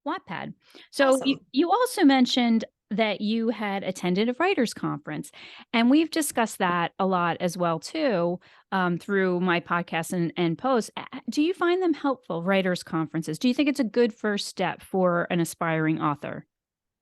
Wattpad. So Awesome. you also mentioned that you had attended a writers conference, and we've discussed that a lot as well too, through my podcast and posts. Do you find them helpful, writers conferences? Do you think it's a good first step for an aspiring author?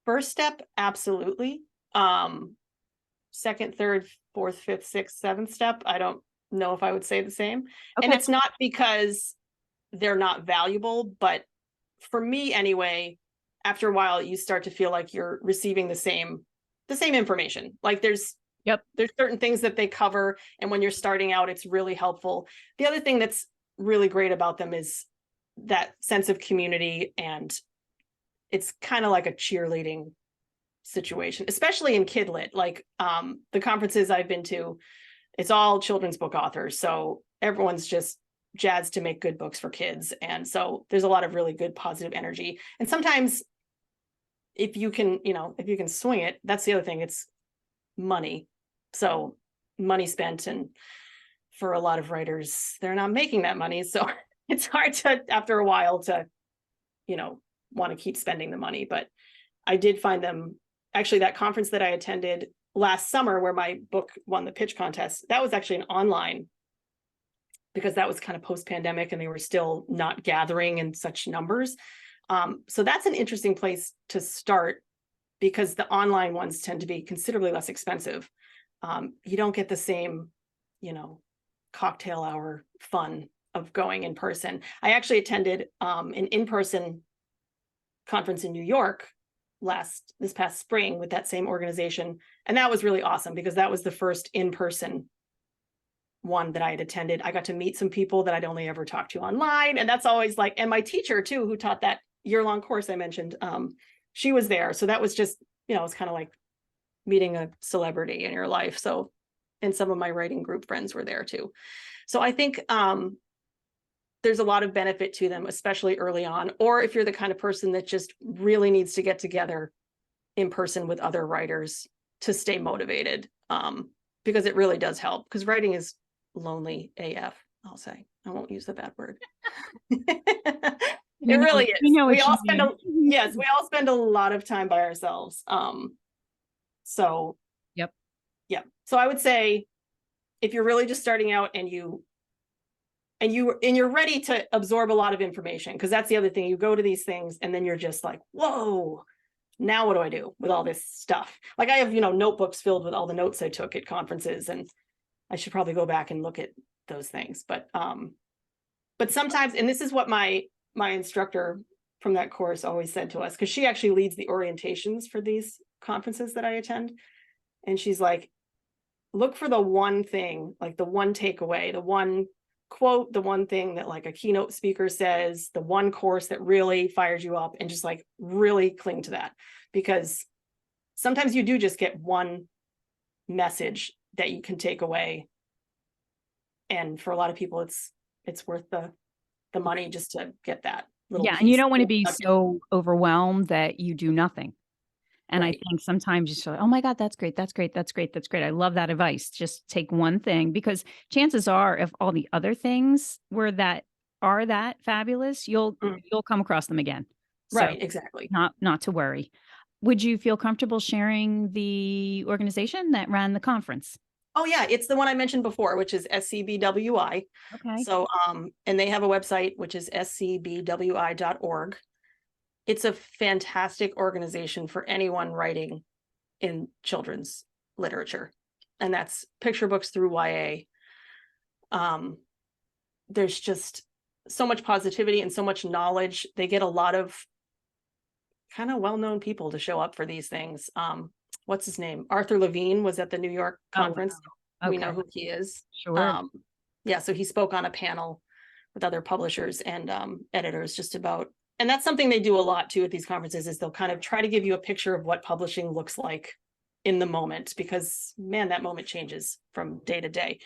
First step, absolutely. Um, Second, third, fourth, fifth, sixth, seventh step, I don't know if I would say the same. And Okay. it's not because they're not valuable, but for me anyway, after a while, you start to feel like you're receiving the same information. Like Yep. there's certain things that they cover, and when you're starting out, it's really helpful. The other thing that's really great about them is that sense of community, and it's kind of like a cheerleading situation, especially in kidlit. Like the conferences I've been to, it's all children's book authors, so everyone's just jazzed to make good books for kids, and so there's a lot of really good positive energy. And sometimes if you can swing it, that's the other thing, it's money. So money spent, and for a lot of writers, they're not making that money, so it's hard to, after a while, to you know want to keep spending the money. But I did find them, actually, that conference that I attended last summer where my book won the pitch contest, that was actually an online, because that was kind of post-pandemic and they were still not gathering in such numbers. So that's an interesting place to start, because the online ones tend to be considerably less expensive. You don't get the same, cocktail hour fun of going in person. I actually attended an in-person conference in New York this past spring with that same organization, and that was really awesome because that was the first in-person one that I had attended. I got to meet some people that I'd only ever talked to online, and that's always like, and my teacher too, who taught that year-long course I mentioned, she was there, so that was just, it's kind of like meeting a celebrity in your life. So, and some of my writing group friends were there too. So I think there's a lot of benefit to them, especially early on, or if you're the kind of person that just really needs to get together in person with other writers to stay motivated, because it really does help, because writing is lonely AF, I'll say. I won't use the bad word. It really We is. know We what you all spend mean. yes, we all spend a lot of time by ourselves. So Yep. yeah. So I would say, if you're really just starting out and you're ready to absorb a lot of information, because that's the other thing, you go to these things and then you're just like, whoa, now what do I do with all this stuff? Like I have, notebooks filled with all the notes I took at conferences, and I should probably go back and look at those things. But sometimes, and this is what my instructor from that course always said to us, because she actually leads the orientations for these conferences that I attend. And she's like, look for the one thing, like the one takeaway, the one quote, the one thing that like a keynote speaker says, the one course that really fires you up, and just like really cling to that, because sometimes you do just get one message that you can take away, and for a lot of people it's worth the money just to get that little Yeah, and you piece. don't want to be so overwhelmed that you do nothing. And I Right. think sometimes you say, "Oh my god, that's great, that's great, that's great, that's great. I love that advice. Just take one thing," because chances are if all the other things are that fabulous, Mm. you'll come across them again. So, Right, exactly. not to worry. Would you feel comfortable sharing the organization that ran the conference? Oh yeah, it's the one I mentioned before, which is SCBWI. Okay. So and they have a website, which is scbwi.org. It's a fantastic organization for anyone writing in children's literature, and that's picture books through YA. There's just so much positivity and so much knowledge. They get a lot of kind of well-known people to show up for these things. What's his name? Arthur Levine was at the New York Oh, conference. wow. We Okay. know who he is. Sure. Yeah, so he spoke on a panel with other publishers and editors just about, and that's something they do a lot too at these conferences, is they'll kind of try to give you a picture of what publishing looks like in the moment, because man, that moment changes from day to day.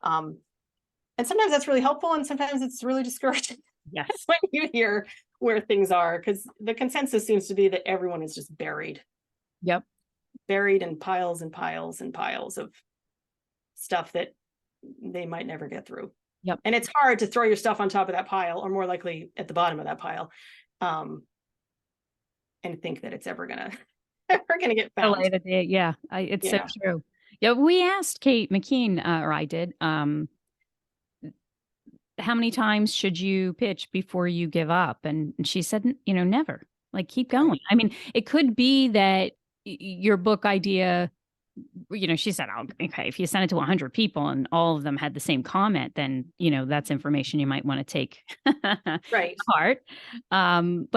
And sometimes that's really helpful, and sometimes it's really discouraging Yes. when you hear where things are, because the consensus seems to be that everyone is just buried Yep. in piles and piles and piles of stuff that they might never get through. Yep. And it's hard to throw your stuff on top of that pile, or more likely at the bottom of that pile. and think that it's ever gonna ever gonna get found. Delay the date, yeah, it's so Yeah. true. Yeah, we asked Kate McKean, or I did, how many times should you pitch before you give up? And she said, never. Like, keep going. Right. I mean, it could be that your book idea, she said, oh, okay, if you send it to 100 people and all of them had the same comment, then, that's information you might want to take to Right. heart. And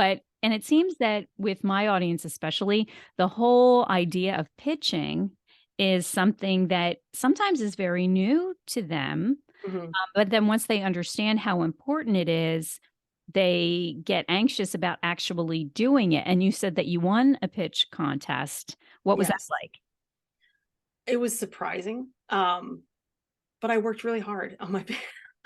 it seems that with my audience, especially, the whole idea of pitching is something that sometimes is very new to them. Mhm. But then once they understand how important it is, they get anxious about actually doing it. And you said that you won a pitch contest. What was that Yes. like? It was surprising. But I worked really hard on my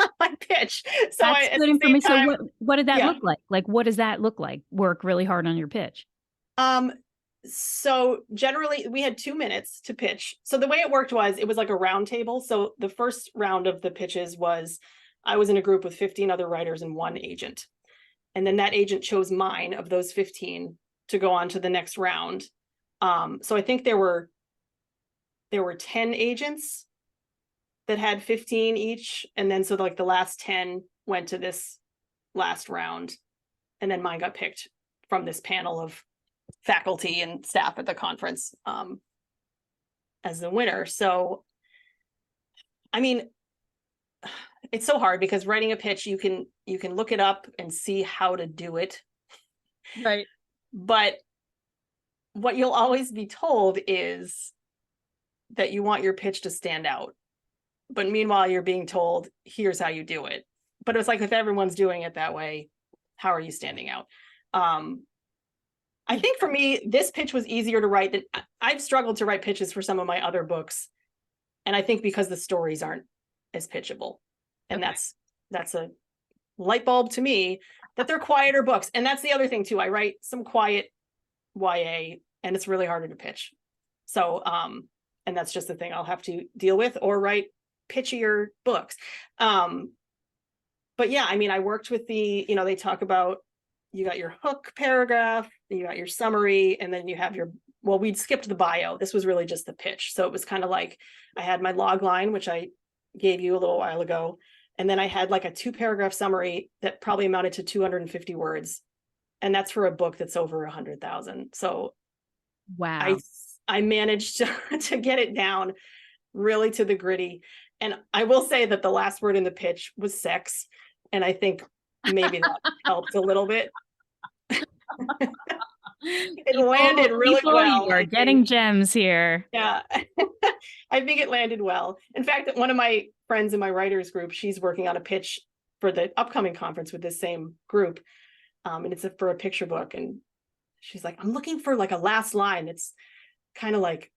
on my pitch. So I That's at good the same information. So time, what did that yeah. look like? Like, what does that look like? Work really hard on your pitch. Um, so generally we had 2 minutes to pitch. So the way it worked was it was like a round table. So the first round of the pitches was I was in a group with 15 other writers and one agent. And then that agent chose mine of those 15 to go on to the next round. So I think there were 10 agents that had 15 each. And then so like the last 10 went to this last round. And then mine got picked from this panel of faculty and staff at the conference as the winner. So, I mean, it's so hard because writing a pitch, you can look it up and see how to do it. Right. But what you'll always be told is that you want your pitch to stand out. But meanwhile, you're being told, here's how you do it. But it's like if everyone's doing it that way, how are you standing out? I think for me, this pitch was easier to write than I've struggled to write pitches for some of my other books. And I think because the stories aren't as pitchable. And Okay. that's a light bulb to me that they're quieter books. And that's the other thing too. I write some quiet YA and it's really harder to pitch. So and that's just the thing I'll have to deal with or write pitchier books. But yeah, I mean, I worked with they talk about you got your hook paragraph, you got your summary, and then you have we'd skipped the bio. This was really just the pitch. So it was kind of like I had my log line, which I gave you a little while ago. And then I had like a 2-paragraph summary that probably amounted to 250 words. And that's for a book that's over 100,000. So Wow. I managed to get it down really to the gritty. And I will say that the last word in the pitch was sex. And I think maybe that helped a little bit. It landed really well. You are getting gems here. Yeah. I think it landed well. In fact, one of my friends in my writers group, she's working on a pitch for the upcoming conference with this same group. And it's for a picture book. And she's like, I'm looking for like a last line. It's kind of like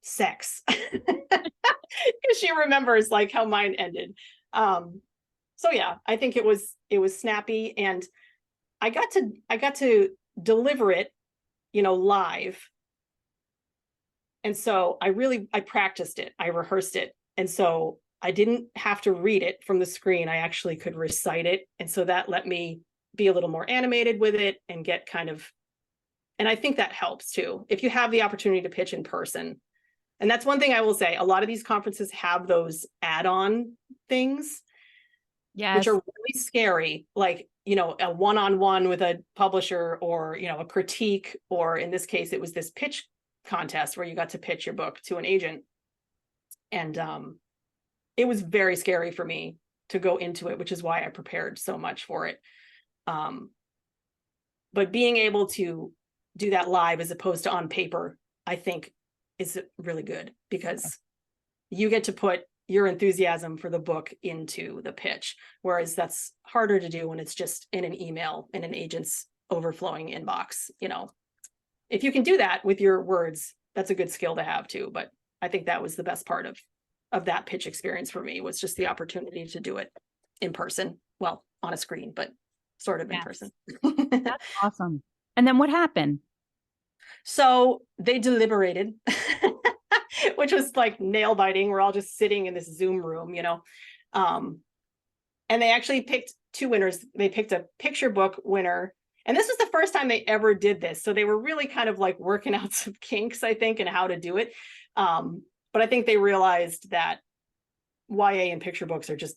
sex. Because she remembers like how mine ended. So yeah, I think it was snappy, and I got to deliver it, live. And so I practiced it, I rehearsed it. And so I didn't have to read it from the screen. I actually could recite it. And so that let me be a little more animated with it and get and I think that helps too. If you have the opportunity to pitch in person. And that's one thing I will say, a lot of these conferences have those add-on things, which are really scary. Like, a one-on-one with a publisher or, a critique, or in this case, it was this pitch contest where you got to pitch your book to an agent. And it was very scary for me to go into it, which is why I prepared so much for it. But being able to do that live as opposed to on paper, I think is really good because you get to put your enthusiasm for the book into the pitch, whereas that's harder to do when it's just in an email in an agent's overflowing inbox. If you can do that with your words, that's a good skill to have too. But I think that was the best part of that pitch experience for me, was just the opportunity to do it in person. Well, on a screen, but sort of in person. That's awesome. And then what happened? So they deliberated, which was like nail biting. We're all just sitting in this Zoom room, and they actually picked 2 winners. They picked a picture book winner. And this was the first time they ever did this. So they were really kind of like working out some kinks, I think, and how to do it. But I think they realized that YA and picture books are just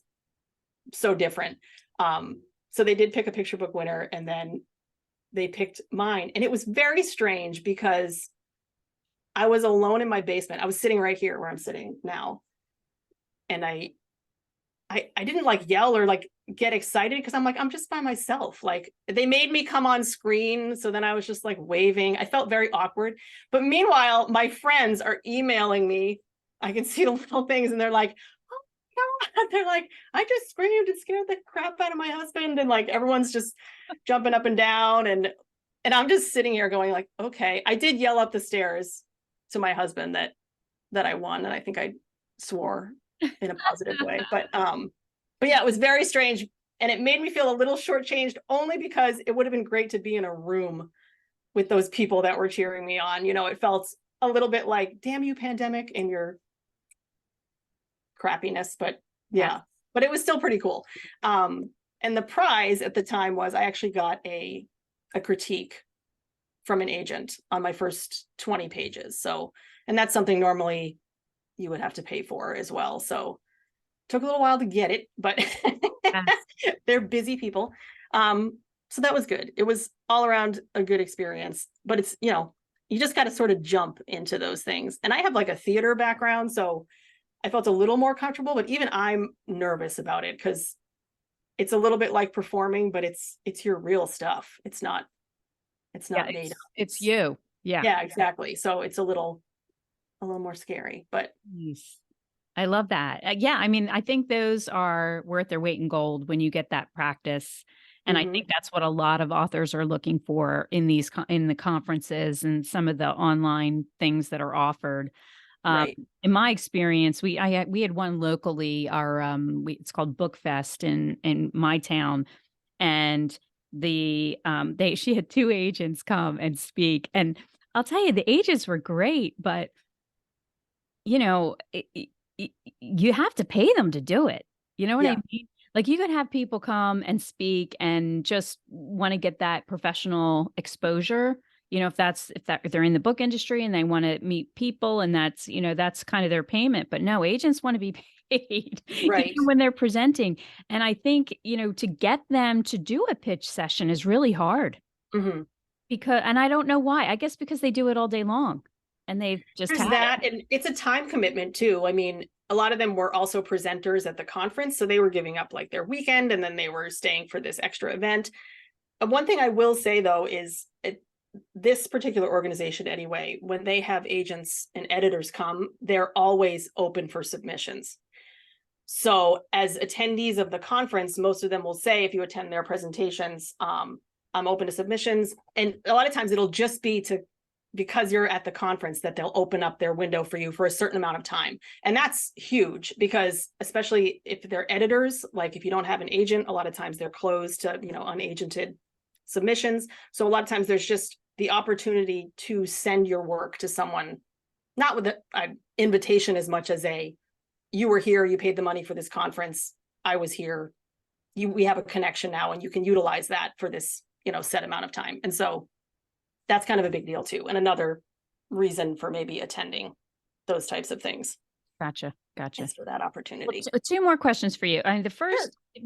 so different. So they did pick a picture book winner, and then they picked mine. And it was very strange because I was alone in my basement. I was sitting right here where I'm sitting now. And I didn't like yell or like get excited because I'm like, I'm just by myself. Like they made me come on screen. So then I was just like waving. I felt very awkward. But meanwhile, my friends are emailing me. I can see the little things and they're like, oh my God. They're like, I just screamed and scared the crap out of my husband. And like everyone's just jumping up and down. And I'm just sitting here going like, okay. I did yell up the stairs to my husband that I won. And I think I swore in a positive way. But yeah, it was very strange. And it made me feel a little shortchanged only because it would have been great to be in a room with those people that were cheering me on. You know, it felt a little bit like, damn you, pandemic, and your crappiness. But yeah, but it was still pretty cool. And the prize at the time was I actually got a critique from an agent on my first 20 pages. So, and that's something normally you would have to pay for as well. So took a little while to get it, but they're busy people. So that was good. It was all around a good experience, but it's, you know, you just got to sort of jump into those things. And I have like a theater background, so I felt a little more comfortable, but even I'm nervous about it because it's a little bit like performing, but it's your real stuff. It's not made up. It's you. Yeah. Yeah, exactly. So it's a little more scary, but Nice. I love that. Yeah, I mean, I think those are worth their weight in gold when you get that practice. And I think that's what a lot of authors are looking for in these in the conferences and some of the online things that are offered. right. In my experience, we had one locally. It's called Book Fest in my town, and she had two agents come and speak, and I'll tell you, the agents were great, but you know, you have to pay them to do it. You know what I Yeah. mean? Like you could have people come and speak and just want to get that professional exposure. You know, if they're in the book industry and they want to meet people and that's, you know, that's kind of their payment. But no, agents want to be paid Right. even when they're presenting. And I think, you know, to get them to do a pitch session is really hard Mhm. and I don't know why. I guess because they do it all day long and they've just There's had it. that, and it's a time commitment too. I mean, a lot of them were also presenters at the conference, so they were giving up like their weekend and then they were staying for this extra event. One thing I will say though is this particular organization anyway, when they have agents and editors come, they're always open for submissions. So as attendees of the conference, most of them will say, if you attend their presentations, I'm open to submissions. And a lot of times it'll just be because you're at the conference that they'll open up their window for you for a certain amount of time. And that's huge because especially if they're editors, like if you don't have an agent, a lot of times they're closed to, you know, unagented submissions. So a lot of times there's just the opportunity to send your work to someone, not with an invitation as much as you were here, you paid the money for this conference, I was here, we have a connection now and you can utilize that for this, you know, set amount of time. And so that's kind of a big deal too. And another reason for maybe attending those types of things. Gotcha. Is for that opportunity. Well, two more questions for you. I mean, the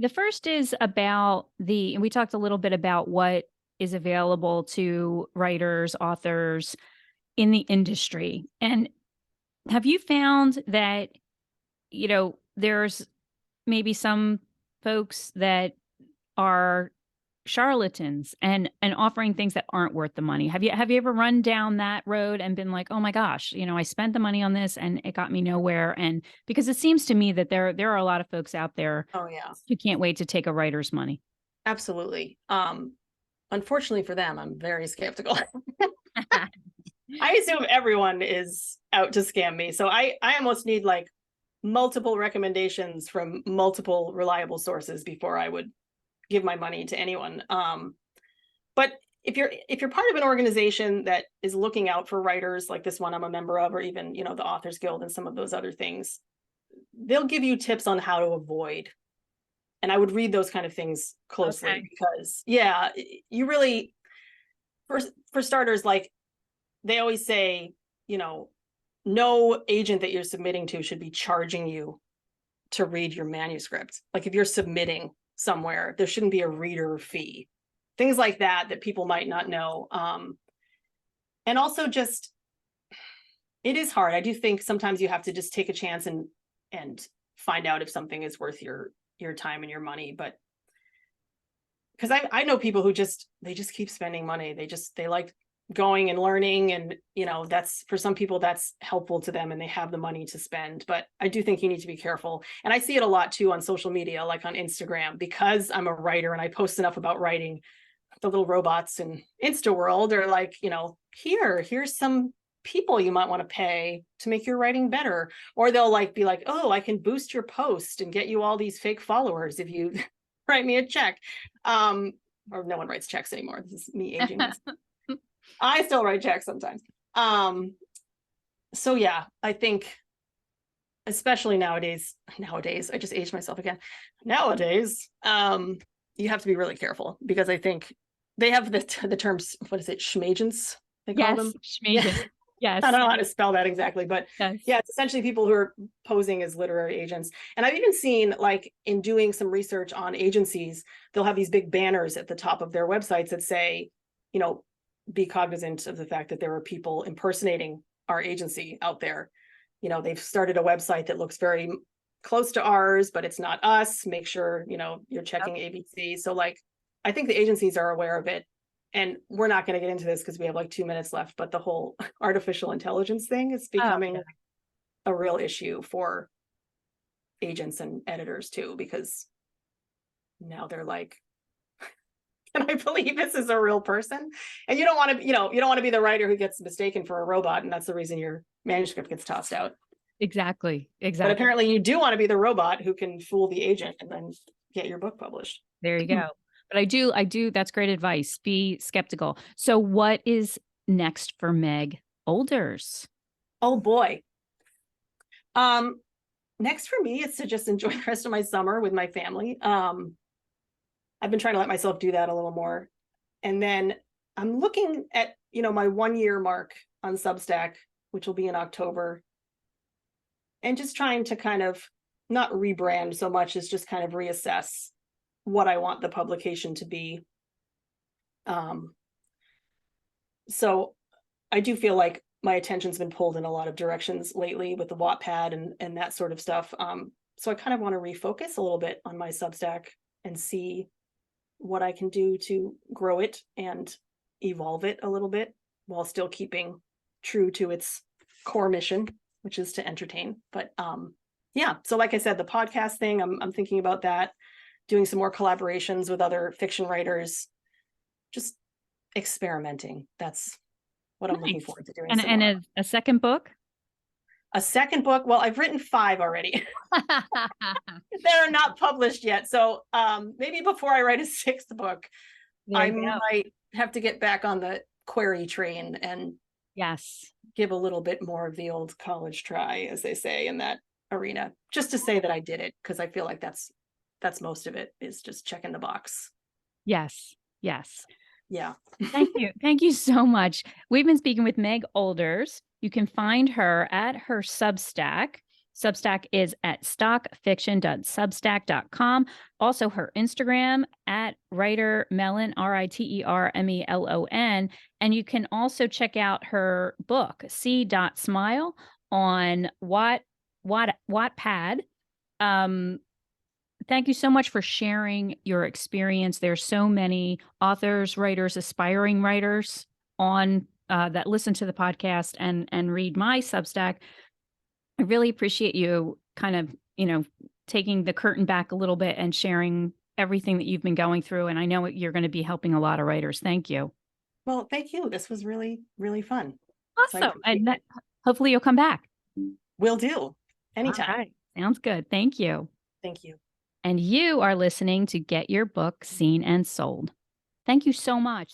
first is about and we talked a little bit about what is available to writers, authors in the industry. And have you found that, you know, there's maybe some folks that are charlatans and offering things that aren't worth the money? Have you ever run down that road and been like, oh my gosh, you know, I spent the money on this and it got me nowhere? And because it seems to me that there are a lot of folks out there Oh yeah, who can't wait to take a writer's money. absolutely. Unfortunately for them, I'm very skeptical. I assume everyone is out to scam me. So I almost need like multiple recommendations from multiple reliable sources before I would give my money to anyone. But if you're part of an organization that is looking out for writers like this one I'm a member of, or even, you know, the Authors Guild and some of those other things, they'll give you tips on how to avoid. And I would read those kind of things closely because yeah, you really, for starters, like they always say, you know, no agent that you're submitting to should be charging you to read your manuscript. Like if you're submitting somewhere, there shouldn't be a reader fee. Things like that that people might not know. And also just, it is hard. I do think sometimes you have to just take a chance and find out if something is worth your time and your money. But because I know people who they just keep spending money. They like going and learning, and you know, that's, for some people that's helpful to them and they have the money to spend. But I do think you need to be careful. And I see it a lot too on social media, like on Instagram, because I'm a writer and I post enough about writing. The little robots in Insta world are like, you know, here's some people you might want to pay to make your writing better. Or they'll like be like, oh, I can boost your post and get you all these fake followers if you write me a check. Or no one writes checks anymore. This is me aging. I still write checks sometimes. So yeah, I think especially nowadays, I just aged myself again. Nowadays, you have to be really careful, because I think they have the terms, what is it, schmagents, they call them? Schmagents. Yes. I don't know how to spell that exactly, but yes. Yeah, it's essentially people who are posing as literary agents. And I've even seen, like, in doing some research on agencies, they'll have these big banners at the top of their websites that say, you know, be cognizant of the fact that there are people impersonating our agency out there. You know, they've started a website that looks very close to ours, but it's not us. Make sure, you know, you're checking ABC. So like, I think the agencies are aware of it. And we're not going to get into this because we have like 2 minutes left, but the whole artificial intelligence thing is becoming a real issue for agents and editors too, because now they're like, can I believe this is a real person? And you don't want to, you know, you don't want to be the writer who gets mistaken for a robot, and that's the reason your manuscript gets tossed out. Exactly. But apparently you do want to be the robot who can fool the agent and then get your book published. There you go. But I do, that's great advice. Be skeptical. So what is next for Meg Oolders? Oh boy. Next for me is to just enjoy the rest of my summer with my family. I've been trying to let myself do that a little more. And then I'm looking at, you know, my 1 year mark on Substack, which will be in October. And just trying to kind of not rebrand so much as just kind of reassess what I want the publication to be. So I do feel like my attention's been pulled in a lot of directions lately with the Wattpad and that sort of stuff. So I kind of want to refocus a little bit on my Substack and see what I can do to grow it and evolve it a little bit while still keeping true to its core mission, which is to entertain. But yeah, so like I said, the podcast thing, I'm thinking about that, doing some more collaborations with other fiction writers, just experimenting. That's what I'm looking forward to doing. And a second book? A second book? Well, I've written 5 already. They're not published yet. So maybe before I write a 6th book, I might have to get back on the query train and give a little bit more of the old college try, as they say, in that arena, just to say that I did it, because I feel like that's most of it, is just checking the box. Yes. Yeah. Thank you so much. We've been speaking with Meg Oolders. You can find her at her Substack. Substack is at stockfiction.substack.com. Also her Instagram at writermelon, Ritermelon. And you can also check out her book, C.Smile, on Wattpad. Thank you so much for sharing your experience. There's so many authors, writers, aspiring writers on that listen to the podcast and read my Substack. I really appreciate you kind of, you know, taking the curtain back a little bit and sharing everything that you've been going through. And I know you're going to be helping a lot of writers. Thank you. Well, thank you. This was really, really fun. Awesome. So and hopefully you'll come back. Will do. Anytime. All right. Sounds good. Thank you. Thank you. And you are listening to Get Your Book Seen and Sold. Thank you so much.